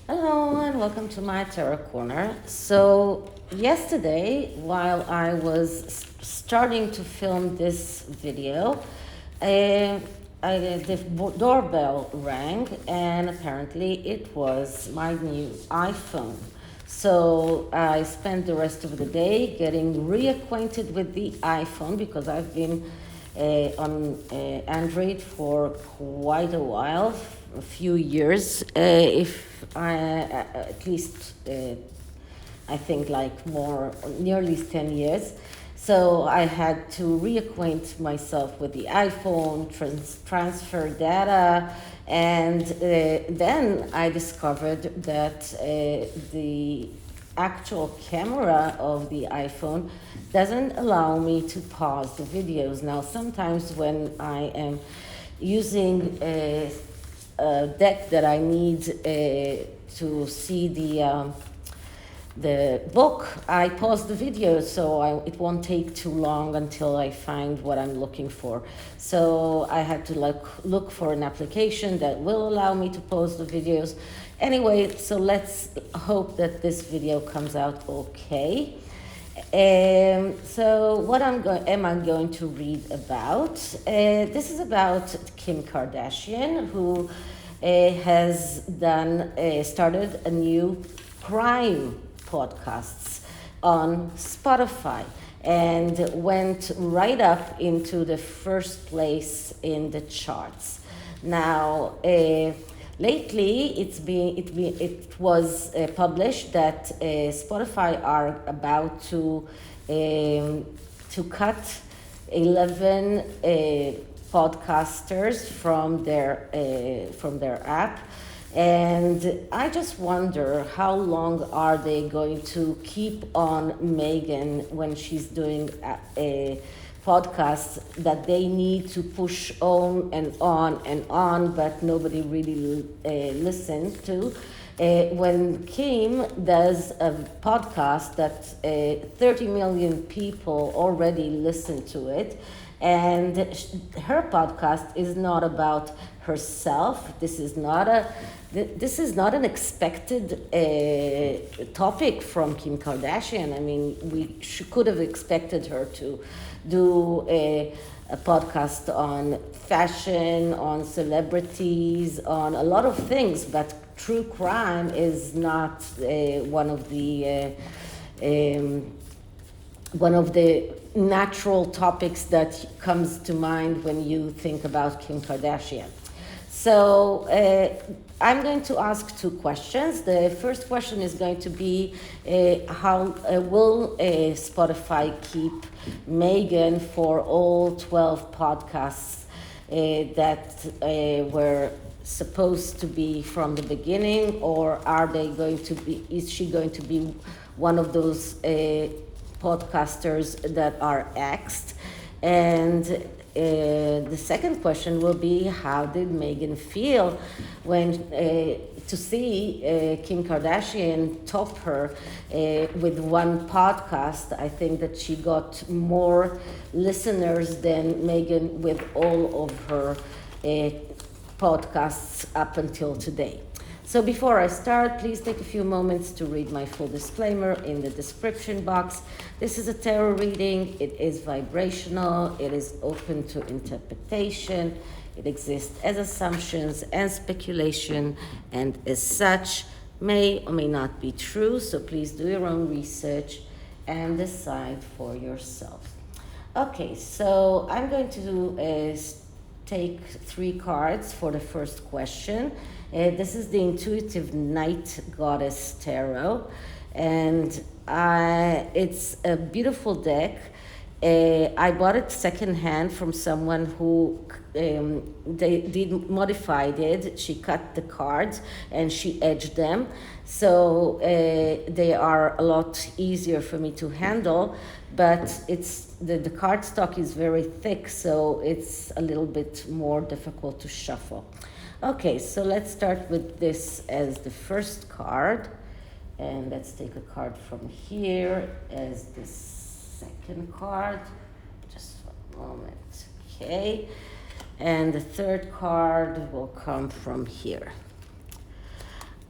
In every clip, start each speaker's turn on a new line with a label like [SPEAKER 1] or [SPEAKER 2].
[SPEAKER 1] Hello and welcome to my Tarot Corner. So yesterday, while I was starting to film this video, the doorbell rang, and apparently it was my new iPhone. So I spent the rest of the day getting reacquainted with the iPhone because I've been on Android for quite a while, a few years, if I, at least I think like more, nearly 10 years. So I had to reacquaint myself with the iPhone, transfer data, and then I discovered that the actual camera of the iPhone doesn't allow me to pause the videos. Now, sometimes when I am using a deck that I need to see the book, I pause the video so it won't take too long until I find what I'm looking for. So I had to look for an application that will allow me to pause the videos. Anyway, so let's hope that this video comes out okay. So what am I going to read about? This is about Kim Kardashian, who has started a new crime podcasts on Spotify and went right up into the first place in the charts. Now, lately, it was published that Spotify are about to cut 11 podcasters from their app. And I just wonder, how long are they going to keep on Meghan when she's doing a podcast that they need to push on and on and on, but nobody really listens to? When Kim does a podcast that 30 million people already listen to it, and her podcast is not about herself. This is not an expected topic from Kim Kardashian. I mean, we could have expected her to do a podcast on fashion, on celebrities, on a lot of things, but true crime is not one of the natural topics that comes to mind when you think about Kim Kardashian. So I'm going to ask two questions. The first question is going to be how will Spotify keep Meghan for all 12 podcasts that were supposed to be from the beginning, or is she going to be one of those podcasters that are axed? And the second question will be, how did Meghan feel when to see Kim Kardashian top her with one podcast? I think that she got more listeners than Meghan with all of her podcasts up until today. So before I start, please take a few moments to read my full disclaimer in the description box. This is a tarot reading. It is vibrational. It is open to interpretation. It exists as assumptions and speculation, and as such may or may not be true. So please do your own research and decide for yourself. Okay, so I'm going to take 3 cards for the first question. This is the Intuitive Night Goddess Tarot, and it's a beautiful deck. I bought it secondhand from someone who modified it. She cut the cards and she edged them, so they are a lot easier for me to handle. But the cardstock is very thick, so it's a little bit more difficult to shuffle. Okay, so let's start with this as the first card. And let's take a card from here as the second card. Just one moment. Okay. And the third card will come from here.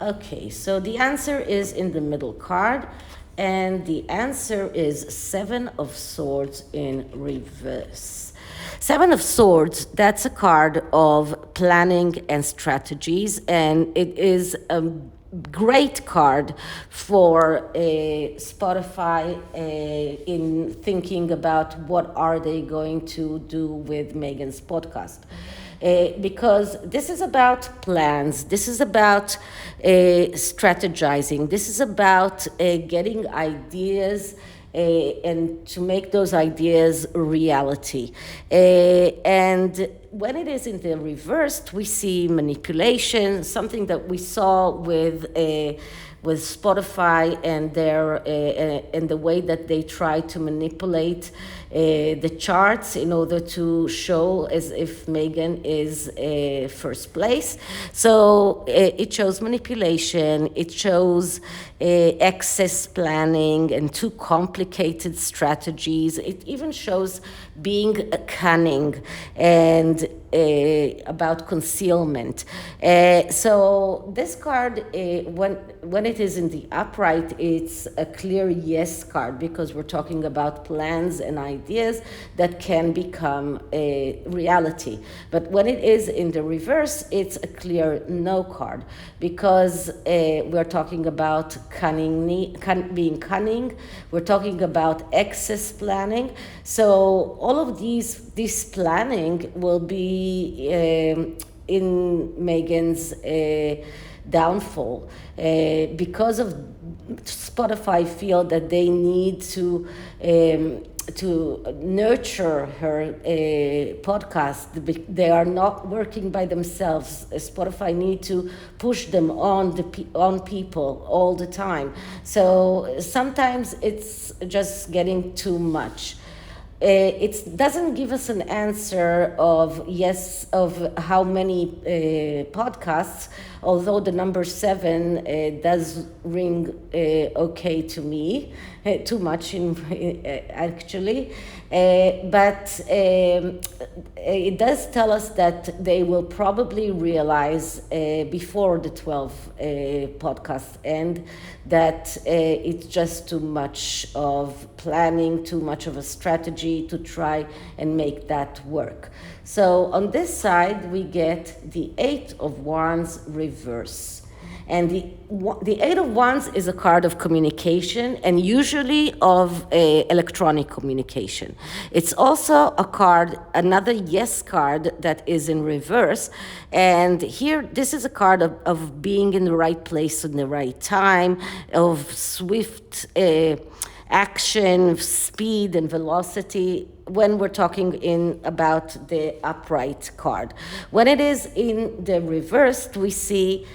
[SPEAKER 1] Okay, so the answer is in the middle card, and the answer is Seven of Swords in reverse. Seven of Swords, that's a card of planning and strategies, and it is a great card for Spotify in thinking about what are they going to do with Meghan's podcast. Because this is about plans, this is about strategizing, this is about getting ideas and to make those ideas reality. And when it is in the reversed, we see manipulation, something that we saw with Spotify and their and the way that they try to manipulate the charts in order to show as if Meghan is first place. So it shows manipulation, it shows excess planning and too complicated strategies. It even shows being cunning and about concealment. So this card, when it is in the upright, it's a clear yes card because we're talking about plans and ideas that can become a reality. But when it is in the reverse, it's a clear no card because we're talking about being cunning. We're talking about excess planning. So all of this planning will be in Meghan's downfall because of Spotify feel that they need to nurture her podcast. They are not working by themselves. Spotify need to push them on people all the time. So sometimes it's just getting too much. It doesn't give us an answer of yes of how many podcasts, although the number 7 does ring okay to me, too much actually, but it does tell us that they will probably realize before the 12 podcasts end that it's just too much of planning, too much of a strategy to try and make that work. So on this side we get the 8 of Wands reverse. And the 8 of Wands is a card of communication and usually of electronic communication. It's also a card, another yes card that is in reverse. And here, this is a card of being in the right place in the right time, of swift action, speed and velocity when we're talking about the upright card. When it is in the reversed, we see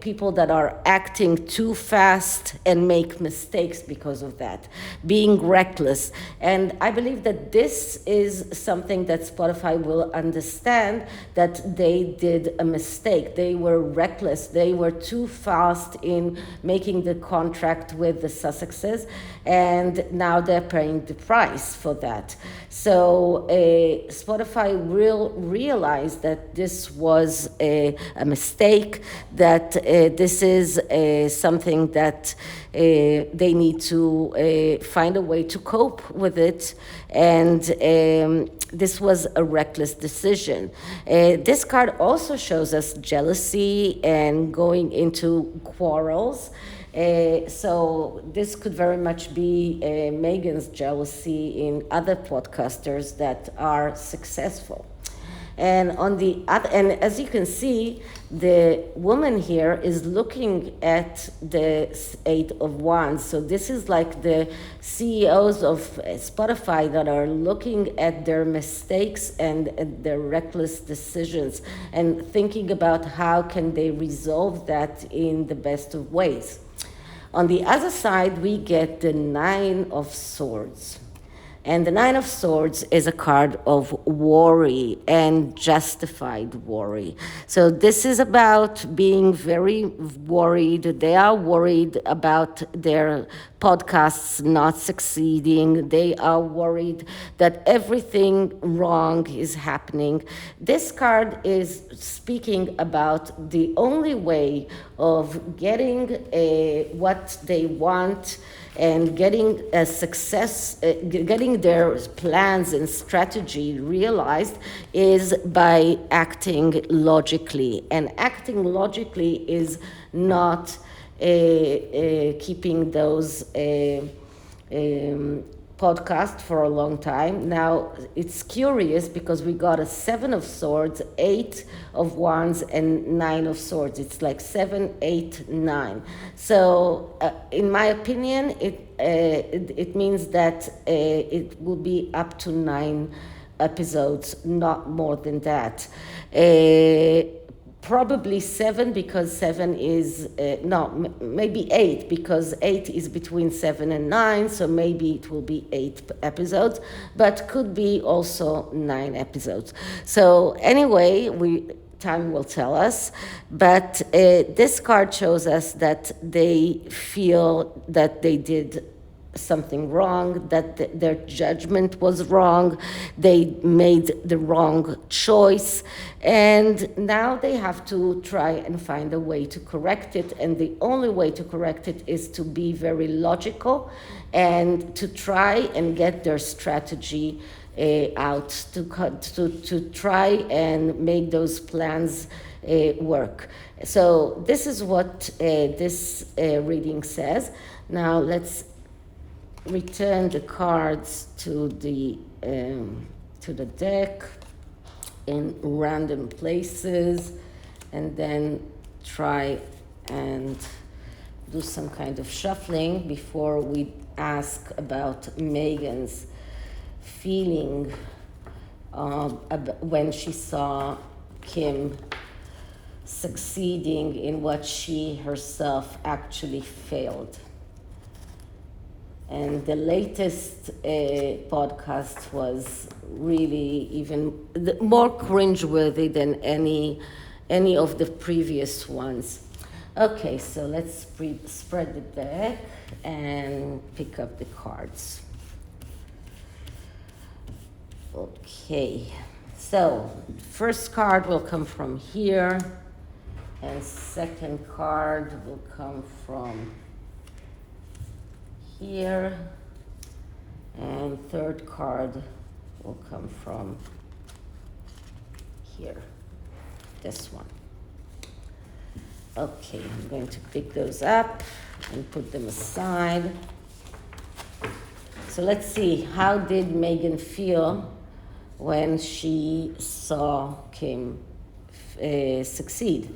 [SPEAKER 1] people that are acting too fast and make mistakes because of that, being reckless. And I believe that this is something that Spotify will understand, that they did a mistake. They were reckless. They were too fast in making the contract with the Sussexes, and now they're paying the price for that. So Spotify will realize that this was a mistake, that this is something that they need to find a way to cope with it, and this was a reckless decision. This card also shows us jealousy and going into quarrels. So this could very much be Meghan's jealousy in other podcasters that are successful. And on the other, and as you can see, the woman here is looking at the 8 of Wands. So this is like the CEOs of Spotify that are looking at their mistakes and their reckless decisions and thinking about how can they resolve that in the best of ways. On the other side, we get the 9 of Swords. And the 9 of Swords is a card of worry and justified worry. So this is about being very worried. They are worried about their podcasts not succeeding. They are worried that everything wrong is happening. This card is speaking about the only way of getting what they want and getting a success, getting their plans and strategy realized is by acting logically. And acting logically is not keeping those podcast for a long time. Now, it's curious because we got a 7 of swords, 8 of wands, and 9 of swords. It's like 7, 8, 9. So, in my opinion, it means that it will be up to 9 episodes, not more than that. Probably 7 because 7 is, maybe 8 because 8 is between 7 and 9, so maybe it will be 8 episodes, but could be also 9 episodes. So anyway, time will tell us, but this card shows us that they feel that they did something wrong, that their judgment was wrong, they made the wrong choice, and now they have to try and find a way to correct it. And the only way to correct it is to be very logical and to try and get their strategy out, to try and make those plans work. So this is what this reading says. Now let's return the cards to the deck in random places, and then try and do some kind of shuffling before we ask about Meghan's feeling when she saw Kim succeeding in what she herself actually failed. And the latest podcast was really even more cringeworthy than any of the previous ones. Okay, so let's spread the deck and pick up the cards. Okay, so first card will come from here, and second card will come from here, and third card will come from here, this one. Okay, I'm going to pick those up and put them aside. So let's see, how did Meghan feel when she saw Kim succeed?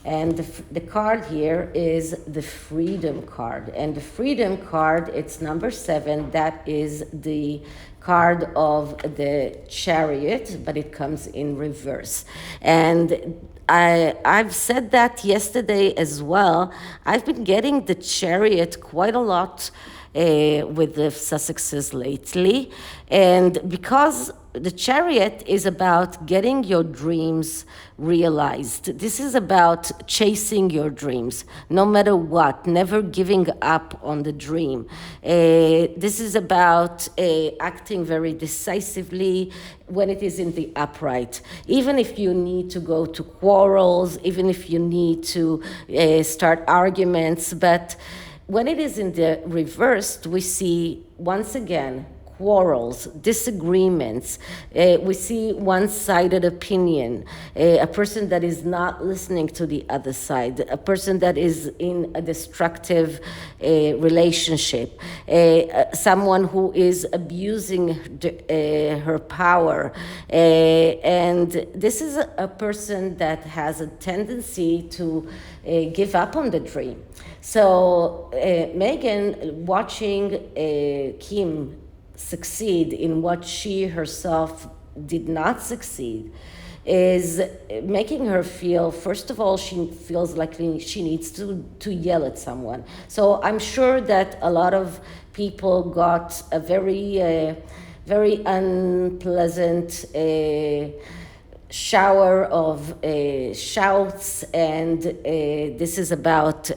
[SPEAKER 1] And the card here is the Freedom card. And the Freedom card, it's number 7. That is the card of the Chariot, but it comes in reverse. And I've said that yesterday as well. I've been getting the Chariot quite a lot with the Sussexes lately. And because the Chariot is about getting your dreams realized. This is about chasing your dreams, no matter what, never giving up on the dream. This is about acting very decisively when it is in the upright. Even if you need to go to quarrels, even if you need to start arguments, but when it is in the reversed, we see, once again, quarrels, disagreements. We see one-sided opinion, a person that is not listening to the other side, a person that is in a destructive relationship, someone who is abusing her power. And this is a person that has a tendency to give up on the dream. So Meghan, watching Kim succeed in what she herself did not succeed, is making her feel, first of all, she feels like she needs to yell at someone. So I'm sure that a lot of people got a very unpleasant shower of shouts, and this is about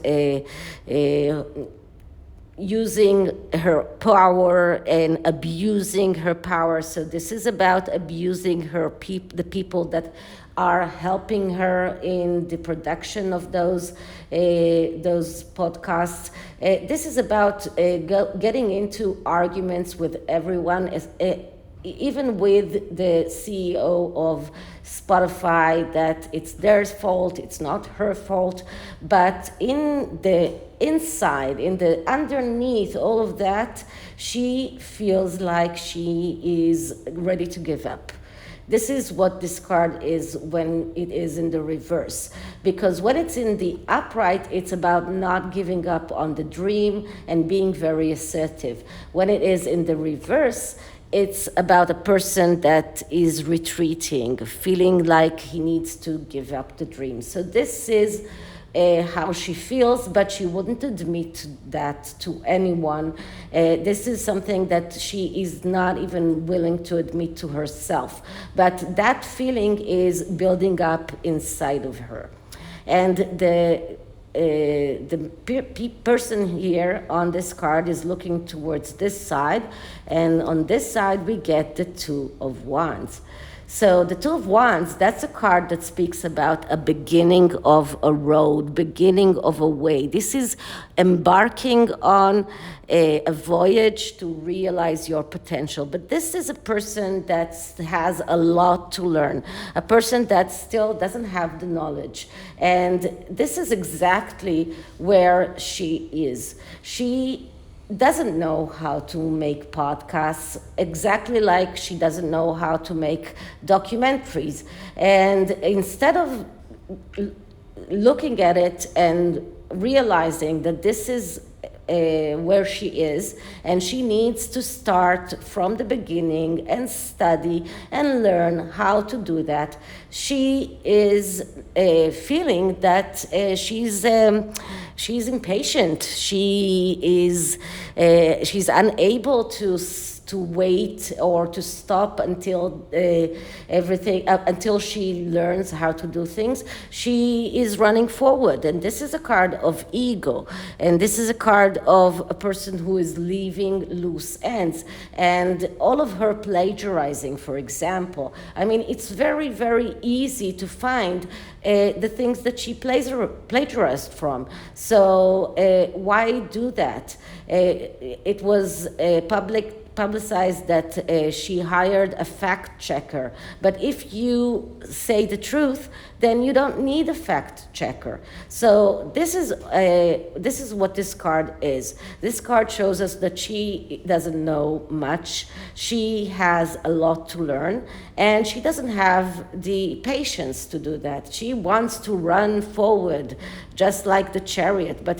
[SPEAKER 1] using her power and abusing her power. So this is about abusing the people that are helping her in the production of those podcasts. This is about getting into arguments with everyone, even with the CEO of Spotify, that it's their fault, it's not her fault. But in the inside, in the underneath all of that, she feels like she is ready to give up. This is what this card is when it is in the reverse. Because when it's in the upright, it's about not giving up on the dream and being very assertive. When it is in the reverse, it's about a person that is retreating, feeling like he needs to give up the dream. So this is how she feels, but she wouldn't admit that to anyone. This is something that she is not even willing to admit to herself. But that feeling is building up inside of her. And the person here on this card is looking towards this side, and on this side we get the Two of Wands. So the Two of Wands, that's a card that speaks about a beginning of a road, beginning of a way. This is embarking on a voyage to realize your potential. But this is a person that has a lot to learn, a person that still doesn't have the knowledge. And this is exactly where she is. She doesn't know how to make podcasts, exactly like she doesn't know how to make documentaries. And instead of looking at it and realizing that this is where she is, and she needs to start from the beginning and study and learn how to do that, she is feeling that she's impatient. She's unable to wait or to stop until until she learns how to do things. She is running forward, and this is a card of ego, and this is a card of a person who is leaving loose ends, and all of her plagiarizing, for example. I mean, it's very, very easy to find the things that she plagiarized from. So why do that? It was publicized that she hired a fact checker. But if you say the truth, then you don't need a fact checker. So this is what this card is. This card shows us that she doesn't know much. She has a lot to learn, and she doesn't have the patience to do that. She wants to run forward, just like the chariot, but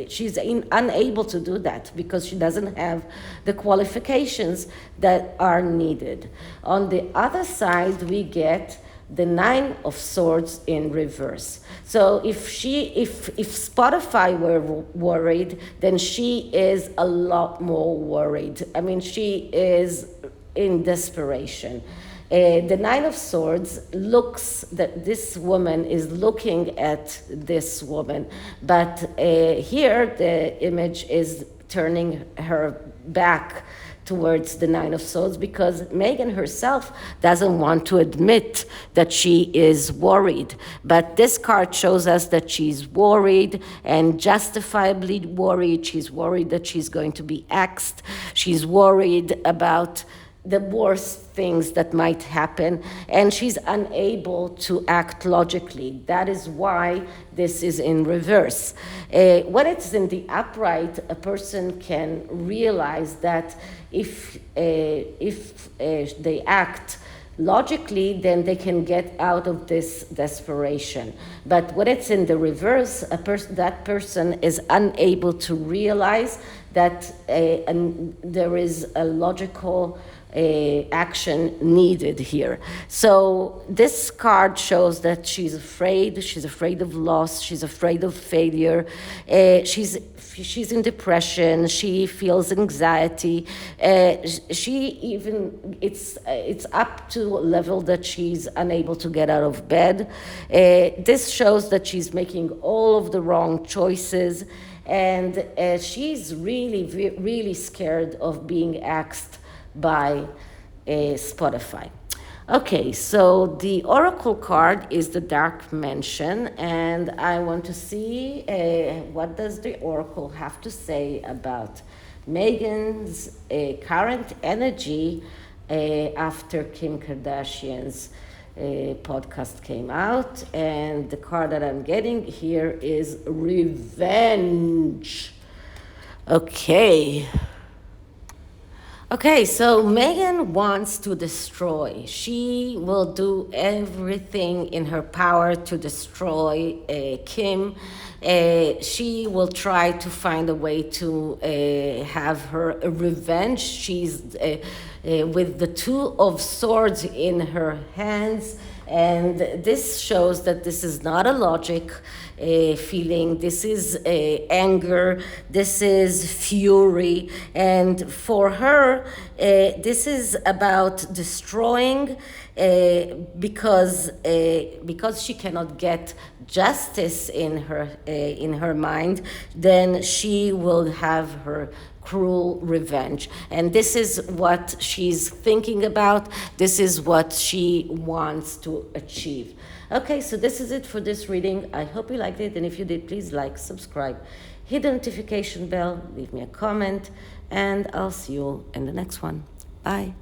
[SPEAKER 1] she's unable to do that because she doesn't have the qualifications that are needed. On the other side, we get the Nine of Swords in reverse. So if Spotify were worried, then she is a lot more worried. I mean, she is in desperation. The Nine of Swords that this woman is looking at this woman, but here the image is turning her back towards the Nine of Swords because Meghan herself doesn't want to admit that she is worried. But this card shows us that she's worried, and justifiably worried. She's worried that she's going to be axed. She's worried about the worst things that might happen, and she's unable to act logically. That is why this is in reverse. When it's in the upright, a person can realize that if they act logically, then they can get out of this desperation. But when it's in the reverse, that person is unable to realize that there is a logical action needed here. So this card shows that she's afraid of loss, she's afraid of failure, she's in depression, she feels anxiety, she even, it's up to a level that she's unable to get out of bed. This shows that she's making all of the wrong choices, and she's really scared of being axed by Spotify. Okay, so the oracle card is the Dark Mansion, and I want to see what does the oracle have to say about Meghan's current energy after Kim Kardashian's podcast came out. And the card that I'm getting here is Revenge. Okay, so Meghan wants to destroy. She will do everything in her power to destroy Kim. She will try to find a way to have her revenge. She's with the Two of Swords in her hands. And this shows that this is not a logic feeling. This is anger. This is fury. And for her, this is about destroying because she cannot get justice in her mind. Then she will have her cruel revenge. And this is what she's thinking about. This is what she wants to achieve. Okay, so this is it for this reading. I hope you liked it, and if you did, please like, subscribe, hit the notification bell, leave me a comment, and I'll see you in the next one. Bye.